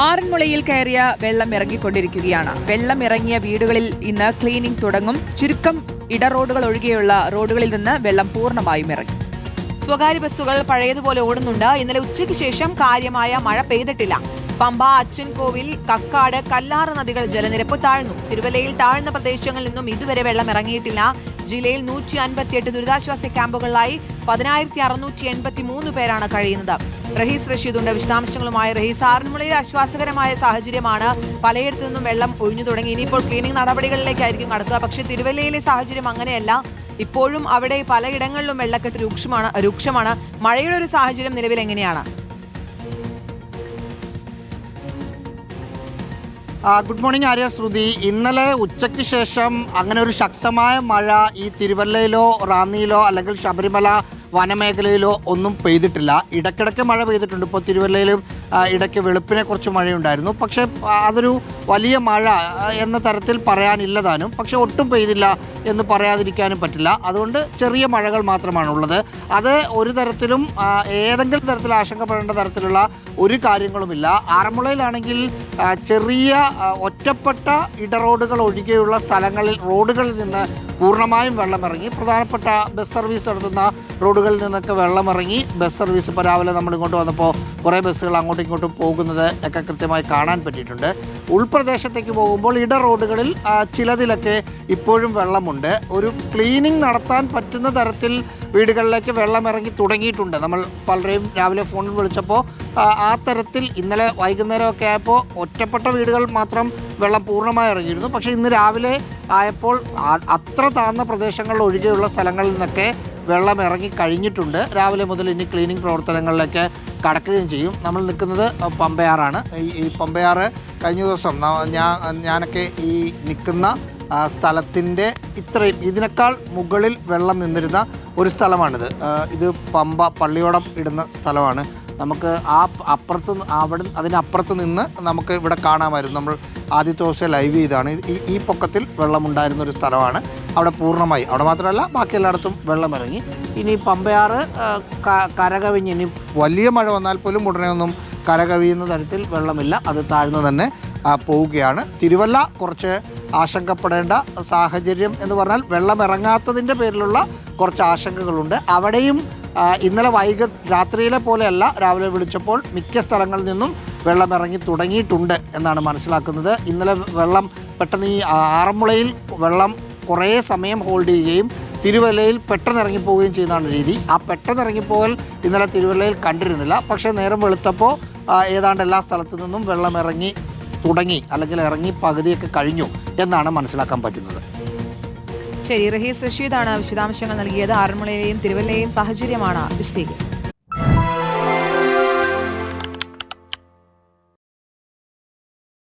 ആറന്മുളയിൽ കയറിയ വെള്ളം ഇറങ്ങിക്കൊണ്ടിരിക്കുകയാണ്. വെള്ളം ഇറങ്ങിയ വീടുകളിൽ ഇന്ന് ക്ലീനിംഗ് തുടങ്ങും. ചുരുക്കം ഇടറോഡുകൾ ഒഴികെയുള്ള റോഡുകളിൽ നിന്ന് വെള്ളം പൂർണ്ണമായും ഇറങ്ങി. സ്വകാര്യ ബസ്സുകൾ പഴയതുപോലെ ഓടുന്നുണ്ട്. ഇന്നലെ ഉച്ചയ്ക്ക് ശേഷം കാര്യമായ മഴ പെയ്തിട്ടില്ല. പമ്പ, അച്ചൻകോവിൽ, കക്കാട്, കല്ലാറ് നദികൾ ജലനിരപ്പ് താഴ്ന്നു. തിരുവല്ലയിൽ താഴ്ന്ന പ്രദേശങ്ങളിൽ നിന്നും ഇതുവരെ വെള്ളം ഇറങ്ങിയിട്ടില്ല. ജില്ലയിൽ 158 ദുരിതാശ്വാസ ക്യാമ്പുകളിലായി 10,683 പേരാണ് കഴിയുന്നത്. റഹീസ് റഷീദുണ്ട് വിശദാംശങ്ങളുമായി. റഹീസ്, ആറന്മുളയിൽ ആശ്വാസകരമായ സാഹചര്യമാണ്. പലയിടത്തു നിന്നും വെള്ളം ഒഴിഞ്ഞു തുടങ്ങി. ഇനിയിപ്പോൾ ക്ലീനിംഗ് നടപടികളിലേക്കായിരിക്കും കടക്കുക. പക്ഷേ തിരുവല്ലയിലെ സാഹചര്യം അങ്ങനെയല്ല. ഇപ്പോഴും അവിടെ പലയിടങ്ങളിലും വെള്ളക്കെട്ട് രൂക്ഷമാണ്. മഴയുടെ ഒരു സാഹചര്യം നിലവിൽ എങ്ങനെയാണ്? ഗുഡ് മോർണിംഗ് ആര്യ, ശ്രുതി. ഇന്നലെ ഉച്ചയ്ക്ക് ശേഷം അങ്ങനെ ഒരു ശക്തമായ മഴ ഈ തിരുവല്ലയിലോ റാന്നിയിലോ അല്ലെങ്കിൽ ശബരിമല വനമേഖലയിലോ ഒന്നും പെയ്തിട്ടില്ല. ഇടയ്ക്കിടയ്ക്ക് മഴ പെയ്തിട്ടുണ്ട്. ഇപ്പോൾ തിരുവല്ലയിലും ഇടയ്ക്ക് വെളുപ്പിനെ കുറച്ച് മഴയുണ്ടായിരുന്നു. പക്ഷേ അതൊരു വലിയ മഴ എന്ന തരത്തിൽ പറയാനില്ലതാനും, പക്ഷെ ഒട്ടും പെയ്തില്ല എന്ന് പറയാതിരിക്കാനും പറ്റില്ല. അതുകൊണ്ട് ചെറിയ മഴകൾ മാത്രമാണുള്ളത്. അത് ഒരു തരത്തിലും ഏതെങ്കിലും തരത്തിൽ ആശങ്കപ്പെടേണ്ട തരത്തിലുള്ള ഒരു കാര്യങ്ങളുമില്ല. ആറന്മുളയിലാണെങ്കിൽ ചെറിയ ഒറ്റപ്പെട്ട ഇടറോഡുകൾ ഒഴികെയുള്ള സ്ഥലങ്ങളിൽ റോഡുകളിൽ നിന്ന് പൂർണ്ണമായും വെള്ളമിറങ്ങി. പ്രധാനപ്പെട്ട ബസ് സർവീസ് നടത്തുന്ന റോഡുകളിൽ നിന്നൊക്കെ വെള്ളമിറങ്ങി. ബസ് സർവീസ് ഇപ്പോൾ രാവിലെ നമ്മൾ ഇങ്ങോട്ട് വന്നപ്പോൾ കുറേ ബസ്സുകൾ അങ്ങോട്ടും ഇങ്ങോട്ടും പോകുന്നത് ഒക്കെ കൃത്യമായി കാണാൻ പറ്റിയിട്ടുണ്ട്. ഉൾപ്രദേശത്തേക്ക് പോകുമ്പോൾ ഇട റോഡുകളിൽ ചിലതിലൊക്കെ ഇപ്പോഴും വെള്ളമുണ്ട്. ഒരു ക്ലീനിങ് നടത്താൻ പറ്റുന്ന തരത്തിൽ വീടുകളിലേക്ക് വെള്ളം ഇറങ്ങി തുടങ്ങിയിട്ടുണ്ട്. നമ്മൾ പലരെയും രാവിലെ ഫോണിൽ വിളിച്ചപ്പോൾ ആ തരത്തിൽ ഇന്നലെ വൈകുന്നേരമൊക്കെ ആയപ്പോൾ ഒറ്റപ്പെട്ട വീടുകൾ മാത്രം വെള്ളം പൂർണ്ണമായി ഇറങ്ങിയിരുന്നു. പക്ഷേ ഇന്ന് രാവിലെ ആയപ്പോൾ അത്ര താഴ്ന്ന പ്രദേശങ്ങളിൽ ഒഴികെയുള്ള സ്ഥലങ്ങളിൽ നിന്നൊക്കെ വെള്ളം ഇറങ്ങി കഴിഞ്ഞിട്ടുണ്ട്. രാവിലെ മുതൽ ഇനി ക്ലീനിങ് പ്രവർത്തനങ്ങളിലേക്ക് കടക്കുകയും ചെയ്യും. നമ്മൾ നിൽക്കുന്നത് പമ്പയാറാണ്. ഈ പമ്പയാറ് കഴിഞ്ഞ ദിവസം ഞാനൊക്കെ ഈ നിൽക്കുന്ന സ്ഥലത്തിൻ്റെ ഇതിനേക്കാൾ മുകളിൽ വെള്ളം നിന്നിരുന്ന ഒരു സ്ഥലമാണിത്. ഇത് പമ്പ പള്ളിയോടം ഇടുന്ന സ്ഥലമാണ്. നമുക്ക് അതിനപ്പുറത്ത് നിന്ന് നമുക്ക് ഇവിടെ കാണാമായിരുന്നു. നമ്മൾ ആദ്യത്തെ ദിവസം ലൈവ് ചെയ്താണ്. ഈ പൊക്കത്തിൽ വെള്ളമുണ്ടായിരുന്ന ഒരു സ്ഥലമാണ്. അവിടെ പൂർണ്ണമായി, അവിടെ മാത്രമല്ല ബാക്കി എല്ലായിടത്തും വെള്ളം ഇറങ്ങി. ഇനി പമ്പയാറ് കരകവിഞ്ഞ്, ഇനി വലിയ മഴ വന്നാൽ പോലും ഉടനെ ഒന്നും കരകവിയുന്ന തരത്തിൽ വെള്ളമില്ല. അത് താഴ്ന്നു തന്നെ പോവുകയാണ്. തിരുവല്ല കുറച്ച് ആശങ്കപ്പെടേണ്ട സാഹചര്യം എന്ന് പറഞ്ഞാൽ വെള്ളം ഇറങ്ങാത്തതിൻ്റെ പേരിലുള്ള കുറച്ച് ആശങ്കകളുണ്ട്. അവിടെയും ഇന്നലെ രാത്രിയിലെ പോലെയല്ല, രാവിലെ വിളിച്ചപ്പോൾ മിക്ക സ്ഥലങ്ങളിൽ നിന്നും വെള്ളം ഇറങ്ങി തുടങ്ങിയിട്ടുണ്ട് എന്നാണ് മനസ്സിലാക്കുന്നത്. ഇന്നലെ വെള്ളം പെട്ടെന്ന് ഈ ആറന്മുളയിൽ വെള്ളം കുറേ സമയം ഹോൾഡ് ചെയ്യുകയും തിരുവല്ലയിൽ പെട്ടെന്ന് ഇറങ്ങിപ്പോവുകയും ചെയ്യുന്നതാണ് രീതി. ആ പെട്ടെന്ന് ഇറങ്ങിപ്പോകൽ ഇന്നലെ തിരുവല്ലയിൽ കണ്ടിരുന്നില്ല. പക്ഷേ നേരം വെളുത്തപ്പോൾ ഏതാണ്ട് എല്ലാ സ്ഥലത്തു നിന്നും വെള്ളം ഇറങ്ങി തുടങ്ങി, അല്ലെങ്കിൽ ഇറങ്ങി പകുതിയൊക്കെ കഴിഞ്ഞു എന്നാണ് മനസ്സിലാക്കാൻ പറ്റുന്നത്. ശരി, റഹീസ് റഷീദാണ് വിശദാംശങ്ങൾ നൽകിയത്. ആറന്മുളയെയും തിരുവല്ലയെയും സാഹചര്യമാണ് വിശദീകരിച്ചത്.